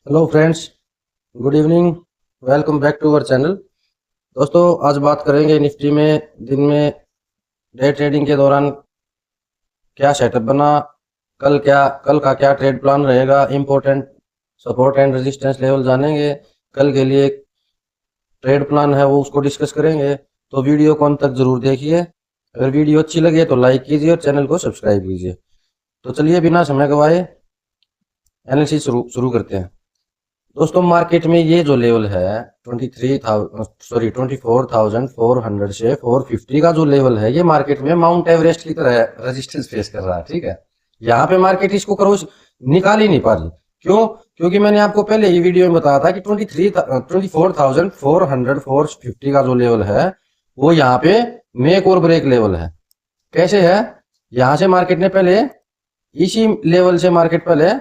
Hello friends, good evening. Welcome back to our channel. दोस्तों, आज बात करेंगे निफ्टी में दिन में डे ट्रेडिंग के दौरान क्या सेटअप बना, कल का क्या ट्रेड प्लान रहेगा, important support and resistance level जानेंगे। कल के लिए ट्रेड प्लान है वो उसको डिस्कस करेंगे, तो वीडियो को अंत तक जरूर देखिए। अगर वीडियो अच्छी लगे तो लाइक कीजिए और चैनल को सब्सक्राइब कीजिए। तो चलिए बिना समय गवाए एनालिसिस शुरू करते हैं। दोस्तों, मार्केट में ये जो लेवल है 24,400 से 450 का जो लेवल है, ये मार्केट में माउंट एवरेस्ट की तरह रेजिस्टेंस फेस कर रहा है। ठीक है, यहाँ पे मार्केट इसको क्रॉस निकाल ही नहीं पा रही। क्यों? क्योंकि मैंने आपको पहले ही वीडियो में बताया था कि 24,450 का जो लेवल है वो यहाँ पे मेक और ब्रेक लेवल है। कैसे है? यहाँ से मार्केट ने पहले इसी लेवल से मार्केट पहले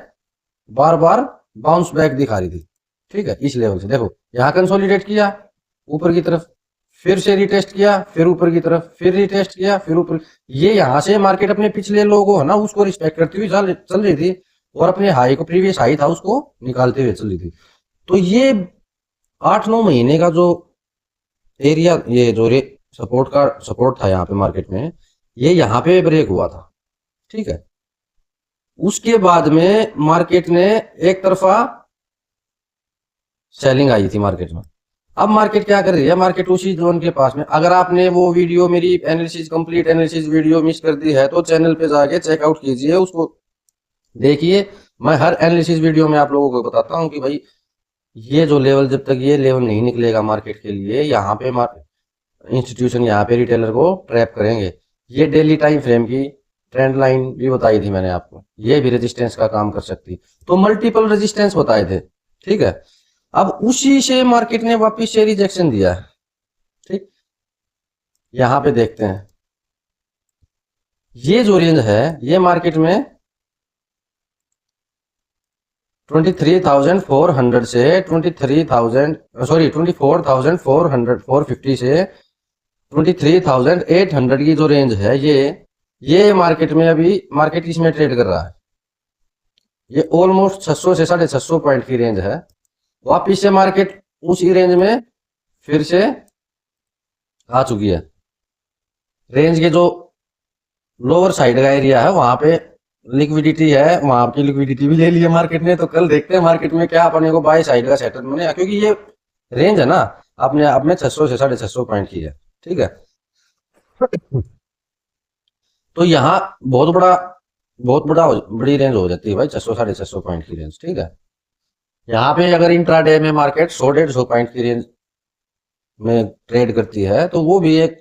बार बार बाउंस बैक दिखा रही थी। ठीक है, इस लेवल से देखो, यहाँ कंसोलिडेट किया ऊपर की तरफ, फिर से रिटेस्ट किया, फिर ऊपर की तरफ, फिर रिटेस्ट किया, फिर ऊपर। ये यहाँ से मार्केट अपने पिछले लोगों है ना उसको रिस्पेक्ट करती हुई चल रही थी और अपने हाई को, प्रीवियस हाई था उसको निकालते हुए चल रही थी। तो ये 8-9 महीने का जो एरिया, ये जो सपोर्ट था यहाँ पे मार्केट में, ये यहाँ पे ब्रेक हुआ था। ठीक है, उसके बाद में मार्केट ने एक तरफा सेलिंग आई थी मार्केट में। अब मार्केट क्या कर रही है? मार्केट उसी जोन के पास में। अगर आपने वो वीडियो, मेरी analysis, complete analysis video miss कर दी है तो चैनल पे जाके चेकआउट कीजिए, उसको देखिए। मैं हर एनालिसिस वीडियो में आप लोगों को बताता हूं कि भाई ये जो लेवल, जब तक ये लेवल नहीं निकलेगा मार्केट के लिए, यहाँ पे इंस्टीट्यूशन, यहाँ पे रिटेलर को ट्रैप करेंगे। ये डेली टाइम फ्रेम की ट्रेंड लाइन भी बताई थी मैंने आपको, ये भी रेजिस्टेंस का काम कर सकती। तो मल्टीपल रेजिस्टेंस बताए थे। ठीक है, अब उसी से मार्केट ने वापिस से रिजेक्शन दिया है। ठीक, यहां पे देखते हैं, ये जो रेंज है ये मार्केट में 23,400 से 24,450 से 23,800 की जो रेंज है, ये मार्केट में अभी मार्केट इसमें ट्रेड कर रहा है। ये ऑलमोस्ट 600 से 650 पॉइंट की रेंज है। वापिस से मार्केट उसी रेंज में फिर से आ चुकी है। रेंज के जो लोअर साइड का एरिया है वहां पे लिक्विडिटी है, वहां की लिक्विडिटी भी ले ली है मार्केट ने। तो कल देखते हैं मार्केट में क्या अपने को बाय साइड का सेटअप बनेगा, क्योंकि ये रेंज है ना अपने आप में 600 से 650 पॉइंट की है। ठीक है, तो यहाँ बड़ी रेंज हो जाती है भाई, 600 650 पॉइंट की रेंज। ठीक है, यहाँ पे अगर इंट्राडे में मार्केट 100-150 पॉइंट की रेंज में ट्रेड करती है तो वो भी एक,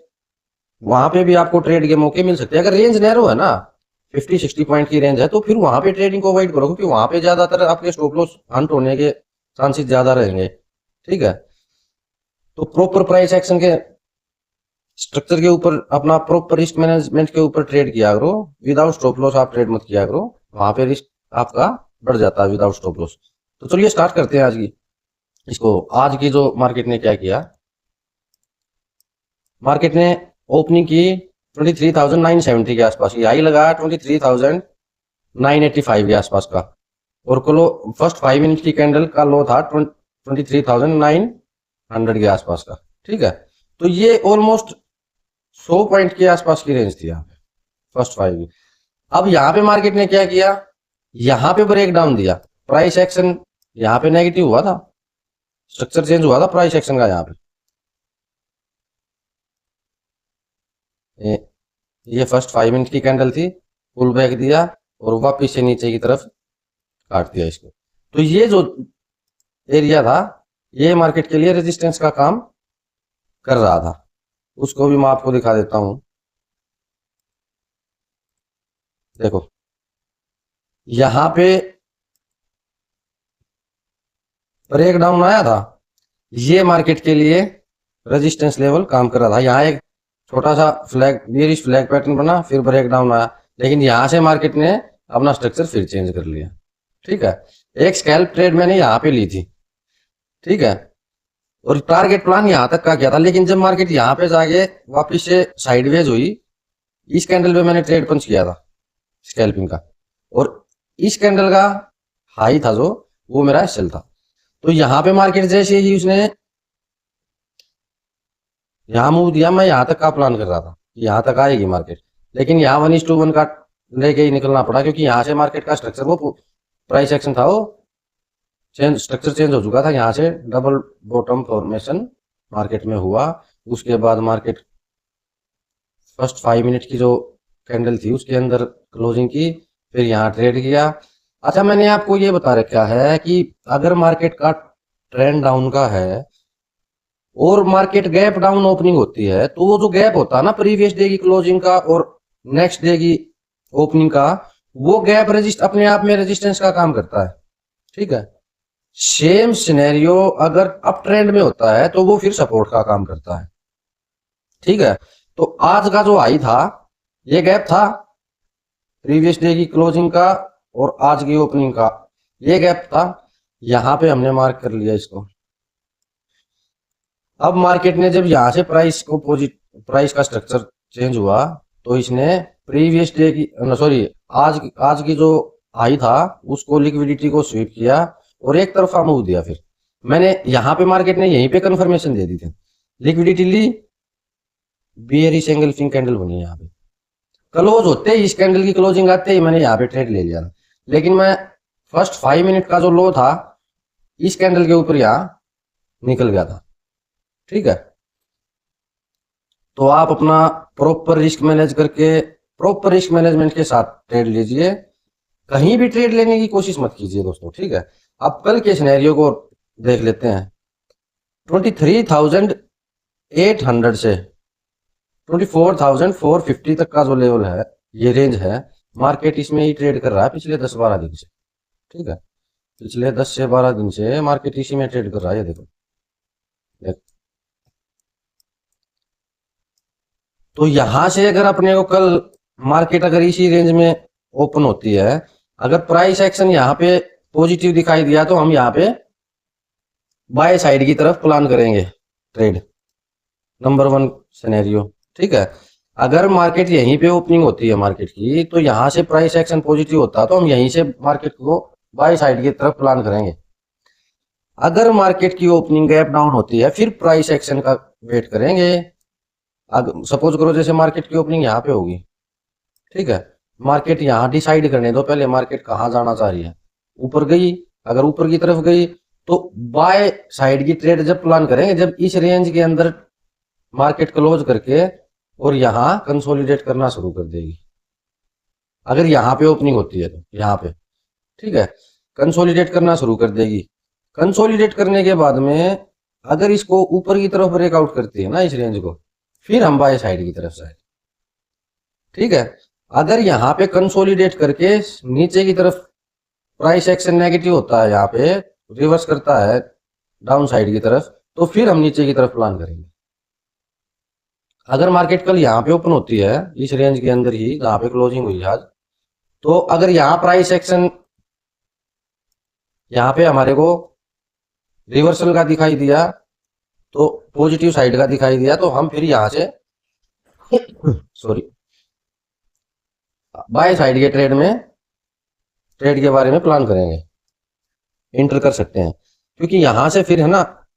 वहां पे भी आपको ट्रेड के मौके मिल सकते हैं। अगर रेंज नैरो है ना, 50-60 पॉइंट की रेंज है, तो फिर वहां पे ट्रेडिंग को अवॉइड करो, क्योंकि वहां पे ज्यादातर आपके स्टॉप लॉस हंट होने के चांसेस ज्यादा रहेंगे। ठीक है, तो प्रॉपर प्राइस एक्शन के स्ट्रक्चर के ऊपर, अपना प्रॉपर रिस्क मैनेजमेंट के ऊपर ट्रेड किया करो। विदाउट स्टॉप लॉस आप ट्रेड मत किया करो, वहां पे रिस्क आपका बढ़ जाता है विदाउट स्टॉप लॉस। तो चलिए स्टार्ट करते हैं आज की जो मार्केट ने क्या किया। मार्केट ने ओपनिंग की 23,970 के आसपास, हाई लगा 23,985 के आसपास का, और फर्स्ट 5 मिनट की कैंडल का लो था 23,900 के आसपास का। ठीक है, तो ये ऑलमोस्ट 100 पॉइंट के आसपास की रेंज थी यहाँ पे फर्स्ट 5 की। अब यहाँ पे मार्केट ने क्या किया? यहाँ पे ब्रेक डाउन दिया, प्राइस एक्शन यहाँ पे नेगेटिव हुआ था, स्ट्रक्चर चेंज हुआ था प्राइस एक्शन का। यहाँ पे ये फर्स्ट 5 मिनट की कैंडल थी, पुल बैक दिया और वापिस से नीचे की तरफ काट दिया इसको। तो ये जो एरिया था ये मार्केट के लिए रेजिस्टेंस का काम कर रहा था, उसको भी मैं आपको दिखा देता हूं। देखो, यहां पे ब्रेक डाउन आया था, ये मार्केट के लिए रेजिस्टेंस लेवल काम कर रहा था। यहाँ एक छोटा सा बेयरिश फ्लैग पैटर्न बना, फिर ब्रेक डाउन आया, लेकिन यहां से मार्केट ने अपना स्ट्रक्चर फिर चेंज कर लिया। ठीक है, एक स्कैल्प ट्रेड मैंने यहाँ पे ली थी। ठीक है, और टारगेट प्लान यहां तक का किया था, लेकिन जब मार्केट यहाँ पे जाके वापिस से साइडवेज हुई, इस कैंडल पे मैंने ट्रेड पंच किया था स्कैल्पिंग का, और इस कैंडल का हाई था जो, वो मेरा एसएल था। तो यहाँ पे मार्केट जैसे ही उसने यहाँ मूव दिया, मैं यहाँ तक का प्लान कर रहा था, यहाँ तक आएगी मार्केट, लेकिन यहाँ 1:1 का लेके ही निकलना पड़ा, क्योंकि यहाँ से मार्केट का स्ट्रक्चर, वो प्राइस एक्शन था, वो स्ट्रक्चर चेंज हो चुका था। यहाँ से डबल बॉटम फॉर्मेशन मार्केट में हुआ। उसके बाद मार्केट फर्स्ट 5 मिनट की जो कैंडल थी उसके अंदर क्लोजिंग की, फिर यहाँ ट्रेड किया। अच्छा, मैंने आपको ये बता रखा है कि अगर मार्केट का ट्रेंड डाउन का है और मार्केट गैप डाउन ओपनिंग होती है, तो वो जो गैप होता है ना प्रीवियस डे की क्लोजिंग का और नेक्स्ट डे की ओपनिंग का, वो गैप रजिस्ट अपने आप में रेजिस्टेंस का काम करता है। ठीक है, सेम सिनेरियो अगर अप ट्रेंड में होता है तो वो फिर सपोर्ट का काम करता है। ठीक है, तो आज का जो हाई था, ये गैप था प्रीवियस डे की क्लोजिंग का और आज की ओपनिंग का, ये गैप था। यहां पे हमने मार्क कर लिया इसको। अब मार्केट ने जब यहां से प्राइस का स्ट्रक्चर चेंज हुआ, तो इसने प्रीवियस डे की सॉरी आज की जो हाई था उसको लिक्विडिटी को स्वीप किया और एक तरफा मूव दिया। फिर मैंने यहाँ पे मार्केट ने यहीं पे कंफर्मेशन दे दी थी, लिक्विडिटी ली, बियरिश एंगल्फिंग कैंडल बनी। यहाँ पे क्लोज होते ही, इस कैंडल की क्लोजिंग आते ही मैंने यहाँ पे ट्रेड ले लिया था, लेकिन मैं फर्स्ट 5 मिनट का जो लो था इस कैंडल के ऊपर यहाँ निकल गया था। ठीक है, तो आप अपना प्रॉपर रिस्क मैनेज करके, प्रॉपर रिस्क मैनेजमेंट के साथ ट्रेड लीजिए। कहीं भी ट्रेड लेने की कोशिश मत कीजिए दोस्तों। ठीक है, अब कल के सिनेरियो को देख लेते हैं। 23,800 से 24,450 तक का जो लेवल है, ये रेंज है, मार्केट इसमें ही ट्रेड कर रहा है पिछले 10-12 दिन से। ठीक है, पिछले 10 से 12 दिन से मार्केट इसी में ट्रेड कर रहा है। ये देखो, तो यहां से अगर अपने को कल मार्केट अगर इसी रेंज में ओपन होती है, अगर प्राइस एक्शन यहाँ पे पॉजिटिव दिखाई दिया, तो हम यहाँ पे बाय साइड की तरफ प्लान करेंगे ट्रेड, नंबर 1 सिनेरियो। ठीक है, अगर मार्केट यहीं पे ओपनिंग होती है मार्केट की, तो यहां से प्राइस एक्शन पॉजिटिव होता है, तो हम यहीं से मार्केट को बाय साइड की तरफ प्लान करेंगे। अगर मार्केट की ओपनिंग गैप डाउन होती है, फिर प्राइस एक्शन का वेट करेंगे। सपोज करो जैसे मार्केट की ओपनिंग यहाँ पे होगी, ठीक है, मार्केट यहाँ डिसाइड करने दो पहले मार्केट कहाँ जाना चाह रही है। ऊपर गई, अगर ऊपर की तरफ गई तो बाय साइड की ट्रेड जब प्लान करेंगे, जब इस रेंज के अंदर मार्केट क्लोज करके और यहाँ कंसोलिडेट करना शुरू कर देगी। अगर यहाँ पे ओपनिंग होती है तो यहाँ पे, ठीक है, कंसोलिडेट करना शुरू कर देगी। कंसोलिडेट करने के बाद में अगर इसको ऊपर की तरफ ब्रेकआउट करती है ना इस रेंज को, फिर हम बाय साइड की तरफ जाए। ठीक है, अगर यहाँ पे कंसोलिडेट करके नीचे की तरफ प्राइस एक्शन नेगेटिव होता है, यहाँ पे रिवर्स करता है डाउन साइड की तरफ, तो फिर हम नीचे की तरफ प्लान करेंगे। अगर मार्केट कल यहाँ पे ओपन होती है इस रेंज के अंदर ही जहां पे क्लोजिंग हुई आज, तो अगर यहाँ प्राइस एक्शन यहाँ पे हमारे को रिवर्सल का दिखाई दिया, तो पॉजिटिव साइड का दिखाई दिया, तो हम फिर यहां से सॉरी बाय साइड के ट्रेड के बारे में प्लान करेंगे, इंटर कर सकते हैं, क्योंकि यहां से फिर है ना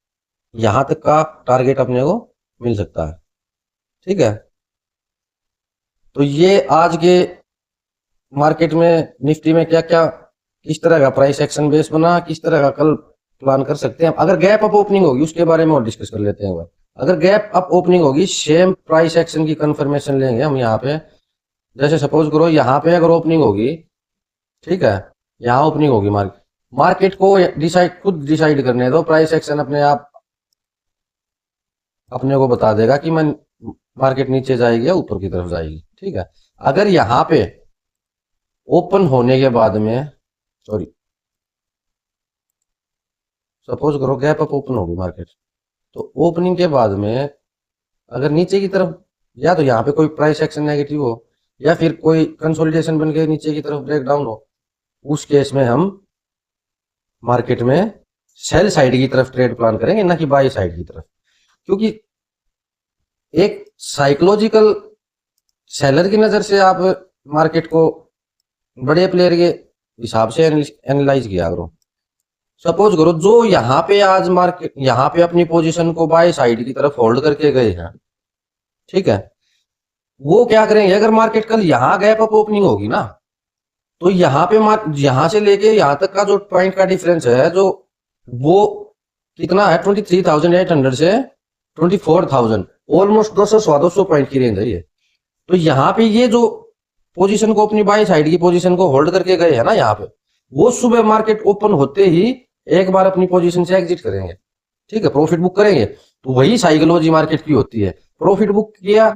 यहां तक का टारगेट अपने को मिल सकता है। ठीक है, तो ये आज के मार्केट में निफ्टी में क्या क्या किस तरह का प्राइस एक्शन बेस बना, किस तरह का कल प्लान कर सकते हैं। अगर गैप अप ओपनिंग होगी उसके बारे में और डिस्कस कर लेते हैं। अगर गैप अप ओपनिंग होगी, सेम प्राइस एक्शन की कंफर्मेशन लेंगे हम यहाँ पे। जैसे सपोज करो यहाँ पे अगर ओपनिंग होगी, ठीक है, यहाँ ओपनिंग होगी, मार्केट को खुद डिसाइड करने दो, प्राइस एक्शन अपने आप अपने को बता देगा कि मैं मार्केट नीचे जाएगी या ऊपर की तरफ जाएगी। ठीक है, अगर यहाँ पे ओपन होने के बाद में सपोज करो गैप अप ओपन होगी मार्केट, तो ओपनिंग के बाद में अगर नीचे की तरफ या तो यहाँ पे कोई प्राइस एक्शन नेगेटिव हो या फिर कोई कंसोलिडेशन बन के नीचे की तरफ ब्रेक डाउन हो, उस केस में हम मार्केट में सेल साइड की तरफ ट्रेड प्लान करेंगे, ना कि बाई साइड की तरफ। क्योंकि एक साइकोलॉजिकल सेलर की नजर से आप मार्केट को बड़े प्लेयर के हिसाब से एनालाइज किया करो। सपोज करो जो यहाँ पे आज मार्केट यहाँ पे अपनी पोजीशन को बाय साइड की तरफ होल्ड करके गए हैं, ठीक है, वो क्या करेंगे, अगर मार्केट कल यहाँ गैप अप ओपनिंग होगी ना, तो यहाँ पे यहाँ से लेके यहाँ तक का जो पॉइंट का डिफरेंस है, जो वो कितना है 23,800 से 24,000, ऑलमोस्ट 200 पॉइंट की रेंज है ये। तो यहाँ पे ये जो पोजीशन को अपनी बाई साइड की पोजीशन को होल्ड करके गए हैं ना यहाँ पे, वो सुबह मार्केट ओपन होते ही एक बार अपनी पोजीशन से एग्जिट करेंगे, ठीक है, प्रॉफिट बुक करेंगे। तो वही साइकोलॉजी मार्केट की होती है, प्रॉफिट बुक किया,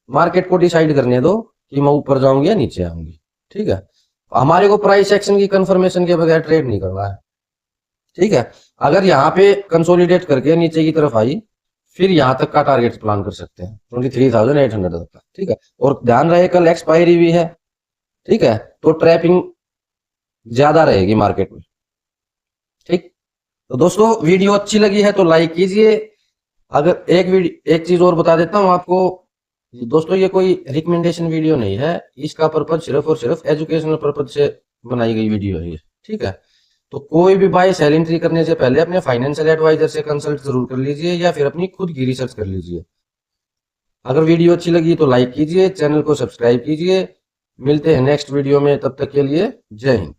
मार्केट को डिसाइड करने दो कि मैं ऊपर जाऊंगी या नीचे आऊंगी, ठीक है। हमारे को प्राइस एक्शन की कंफर्मेशन के बगैर ट्रेड नहीं करना है, ठीक है। अगर यहाँ पे कंसोलिडेट करके नीचे की तरफ आई, फिर यहाँ तक का टारगेट प्लान कर सकते हैं 23,800 तक का, ठीक है। और ध्यान रहे कल एक्सपायरी भी है, ठीक है, तो ट्रैपिंग ज्यादा रहेगी मार्केट में, ठीक। तो दोस्तों वीडियो अच्छी लगी है तो लाइक कीजिए। अगर एक चीज और बता देता हूँ आपको दोस्तों, ये कोई रिकमेंडेशन वीडियो नहीं है, इसका पर्पज सिर्फ और सिर्फ एजुकेशनल पर्पज से बनाई गई वीडियो है ये, ठीक है। तो कोई भी बाय सेल एंट्री करने से पहले अपने फाइनेंशियल एडवाइजर से कंसल्ट जरूर कर लीजिए या फिर अपनी खुद की रिसर्च कर लीजिए। अगर वीडियो अच्छी लगी तो लाइक कीजिए, चैनल को सब्सक्राइब कीजिए। मिलते हैं नेक्स्ट वीडियो में, तब तक के लिए जय हिंद।